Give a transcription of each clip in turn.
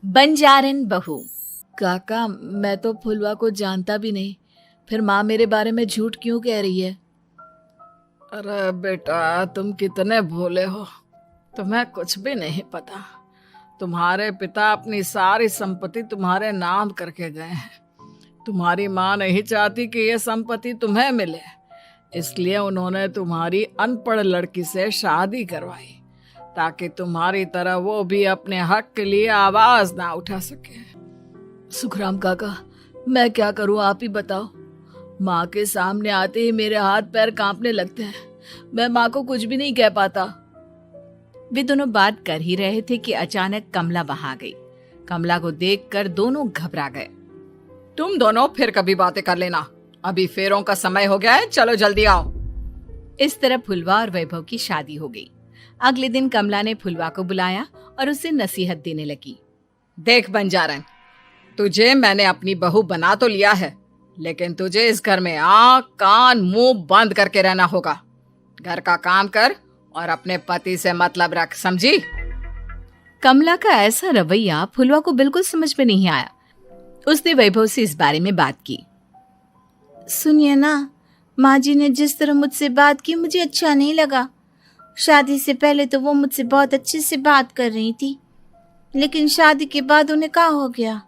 बंजारन बहू। काका, मैं तो फुलवा को जानता भी नहीं, फिर माँ मेरे बारे में झूठ क्यों कह रही है? अरे बेटा, तुम कितने भोले हो, तुम्हें कुछ भी नहीं पता। तुम्हारे पिता अपनी सारी संपत्ति तुम्हारे नाम करके गए हैं। तुम्हारी माँ नहीं चाहती कि ये संपत्ति तुम्हें मिले, इसलिए उन्होंने तुम्हारी अनपढ़ लड़की से शादी करवाई ताकि तुम्हारी तरह वो भी अपने हक के लिए आवाज ना उठा सके। सुखराम काका, मैं क्या करूं, आप ही बताओ। माँ के सामने आते ही मेरे हाथ पैर कांपने लगते हैं। मैं माँ को कुछ भी नहीं कह पाता। वे दोनों बात कर ही रहे थे कि अचानक कमला वहां आ गई। कमला को देखकर दोनों घबरा गए। तुम दोनों फिर कभी बातें कर लेना, अभी फेरों का समय हो गया है, चलो जल्दी आओ। इस तरह फुलवा और वैभव की शादी हो गई। अगले दिन कमला ने फुलवा को बुलाया और उसे नसीहत देने लगी। देख बंजारन, तुझे मैंने अपनी बहू बना तो लिया है, लेकिन तुझे इस घर में आँख कान मुंह बंद करके रहना होगा। घर का काम कर और अपने पति से मतलब रख, समझी? कमला का ऐसा रवैया फुलवा को बिल्कुल समझ में नहीं आया। उसने वैभव से इस बारे में बात की। सुनिए ना, माँ जी ने जिस तरह मुझसे बात की मुझे अच्छा नहीं लगा। शादी से पहले तो वो मुझसे बहुत अच्छे से बात कर रही थी, लेकिन शादी के बाद उन्हें क्या हो गया?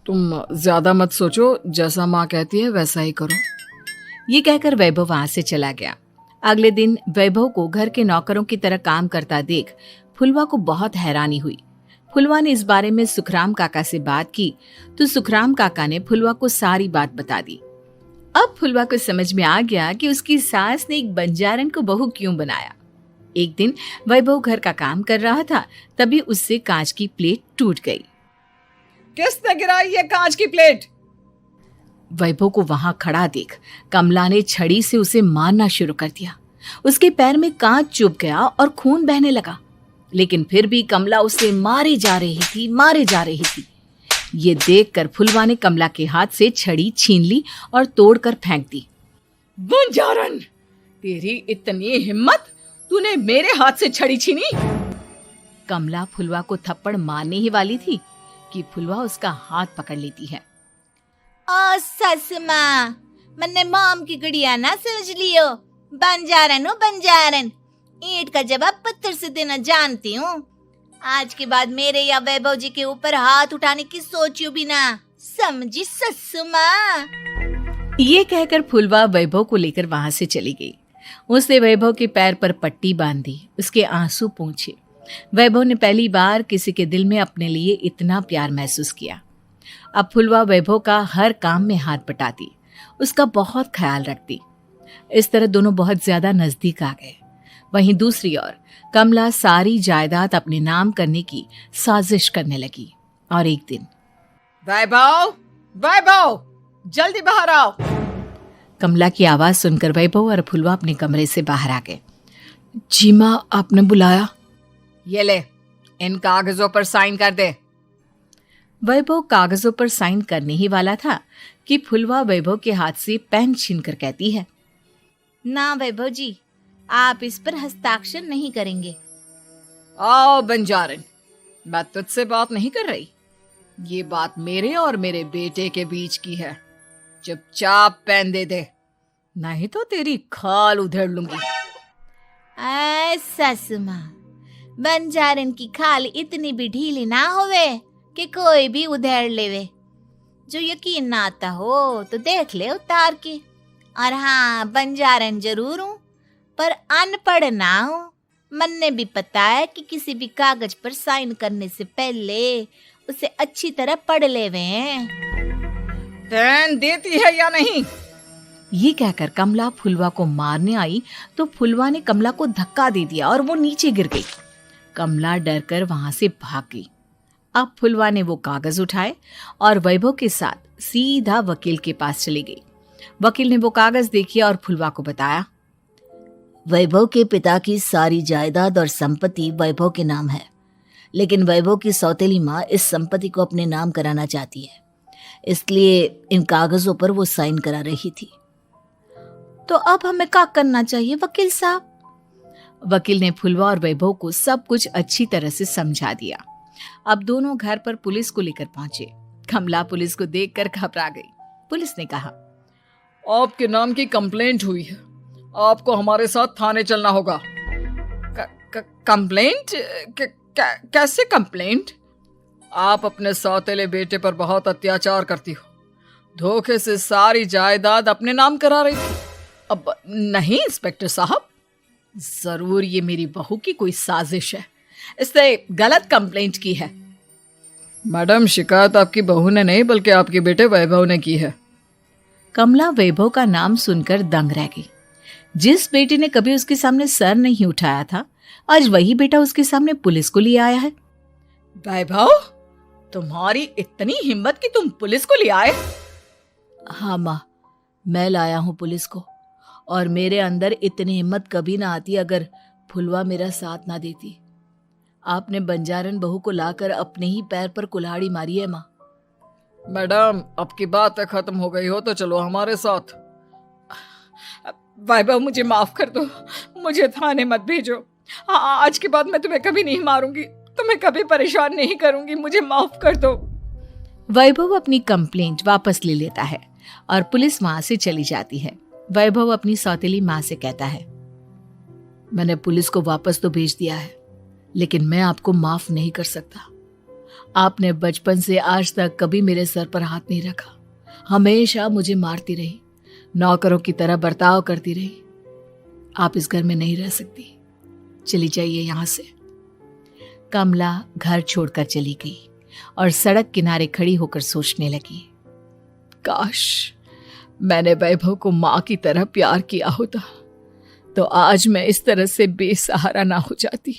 तुम ज्यादा मत सोचो, जैसा माँ कहती है वैसा ही करो। ये कहकर वैभव वहां से चला गया। अगले दिन वैभव को घर के नौकरों की तरह काम करता देख फुलवा को बहुत हैरानी हुई। फुलवा ने इस बारे में सुखराम काका से बात की तो सुखराम काका ने फुलवा को सारी बात बता दी। अब फुलवा को समझ में आ गया कि उसकी सास ने एक बंजारन को बहू क्यों बनाया। एक दिन वैभव घर का काम कर रहा था, तभी उससे कांच की प्लेट टूट गई। किसने गिराई ये कांच की प्लेट? वैभव को वहां खड़ा देख कमला ने छड़ी से उसे मारना शुरू कर दिया। उसके पैर में कांच चुभ गया और खून बहने लगा, लेकिन फिर भी कमला उसे मारे जा रही थी। ये देखकर फुलवा ने कमला के हाथ से छड़ी छीन ली और तोड़कर फेंक दी। बंजारन, तेरी इतनी हिम्मत, तूने मेरे हाथ से छड़ी छीनी? कमला फुलवा को थप्पड़ मारने ही वाली थी कि फुलवा उसका हाथ पकड़ लेती है। ओ सस माँ, मैंने मॉम की गुड़िया ना समझ लियो। बंजारन हो बंजारन, ईंट का जवाब पत्थर से देना जानती हूँ। आज के बाद मेरे या वैभव जी के ऊपर हाथ उठाने की सोचियो भी ना, समझी ससु माँ? ये कहकर फुलवा वैभव को लेकर वहां से चली गई। उसने वैभव के पैर पर पट्टी बांधी, उसके आंसू पोंछे। वैभव ने पहली बार किसी के दिल में अपने लिए इतना प्यार महसूस किया। अब फुलवा वैभव का हर काम में हाथ बटाती, उसका बहुत ख्याल रखती। इस तरह दोनों बहुत ज्यादा नजदीक आ गए। वहीं दूसरी ओर कमला सारी जायदाद अपने नाम करने की साजिश करने लगी। और एक दिन, वैभव, जल्दी बाहर आओ। कमला की आवाज सुनकर वैभव और फुलवा अपने कमरे से बाहर आ गए। जी माँ, आपने बुलाया? ये ले, इन कागजों पर साइन कर दे। वैभव कागजों पर साइन करने ही वाला था कि फुलवा वैभव के हाथ से पेन छीनकर कहती है, ना वैभव जी, आप इस पर हस्ताक्षर नहीं करेंगे। आओ बंजारन, मैं तुझसे बात नहीं कर रही। ये बात मेरे और मेरे बेटे के बीच की है। चुपचाप पेन दे दे, नहीं तो तेरी खाल उधेड़ लूंगी। ससु माँ, बंजारन की खाल इतनी भी ढीली ना होवे कि कोई भी उधेड़ लेवे। जो यकीन ना आता हो तो देख ले उतार के। और हाँ, बंजारन जरूर हूँ, पर अनपढ़ ना हूँ। मन्ने भी पता है कि किसी भी कागज पर साइन करने से पहले उसे अच्छी तरह पढ़ लेवे हैं। पेन देती है या नहीं? ये कहकर कमला फुलवा को मारने आई तो फुलवा ने कमला को धक्का दे दिया और वो नीचे गिर गई। कमला डरकर वहां से भाग गई। अब फुलवा ने वो कागज उठाए और वैभव के साथ सीधा वकील के पास चली गई। वकील ने वो कागज देखे और फुलवा को बताया, वैभव के पिता की सारी जायदाद और संपत्ति वैभव के नाम है, लेकिन वैभव की सौतेली माँ इस संपत्ति को अपने नाम कराना चाहती है, इसलिए इन कागजों पर वो साइन करा रही थी। तो अब हमें क्या करना चाहिए वकील साहब? वकील ने फुलवा और वैभव को सब कुछ अच्छी तरह से समझा दिया। अब दोनों घर पर पुलिस को लेकर पहुंचे। कमला पुलिस को देखकर घबरा गई। पुलिस ने कहा, आपके नाम की कंप्लेंट हुई है, आपको हमारे साथ थाने चलना होगा। कंप्लेंट? कैसे कंप्लेंट? आप अपने सौतेले बेटे पर बहुत अत्याचार करती हो, धोखे से सारी जायदाद अपने नाम करा रही थी। अब नहीं इंस्पेक्टर साहब, जरूर ये मेरी बहू की कोई साजिश है, इसने गलत कंप्लेंट की है। मैडम, शिकायत आपकी बहू ने नहीं बल्कि आपके बेटे वैभव ने की है। कमला वैभव का नाम सुनकर दंग रह गई। जिस बेटे ने कभी उसके सामने सर नहीं उठाया था, आज वही बेटा उसके सामने पुलिस को लिए आया है। वैभव, तुम्हारी इतनी हिम्मत कि तुम पुलिस को ले आए? हाँ माँ, मैं लाया हूँ पुलिस को, और मेरे अंदर इतनी हिम्मत कभी ना आती अगर फुलवा मेरा साथ ना देती। आपने बंजारन बहू को लाकर अपने ही पैर पर कुल्हाड़ी मारी है माँ। मैडम, अब की बात खत्म हो गई हो तो चलो हमारे साथ। वैभव, मुझे माफ कर दो, मुझे थाने मत भेजो। आज के बाद मैं तुम्हें कभी नहीं मारूंगी, तुम्हें कभी परेशान नहीं करूंगी, मुझे माफ कर दो। वैभव अपनी कंप्लेंट वापस ले लेता है और पुलिस वहां से चली जाती है। वैभव अपनी सौतेली माँ से कहता है, मैंने पुलिस को वापस तो भेज दिया है, लेकिन मैं आपको माफ नहीं कर सकता। आपने बचपन से आज तक कभी मेरे सर पर हाथ नहीं रखा, हमेशा मुझे मारती रही, नौकरों की तरह बर्ताव करती रही। आप इस घर में नहीं रह सकती, चली जाइए यहां से। कमला घर छोड़कर चली गई और सड़क किनारे खड़ी होकर सोचने लगी, काश मैंने वैभव को माँ की तरह प्यार किया होता तो आज मैं इस तरह से बेसहारा ना हो जाती।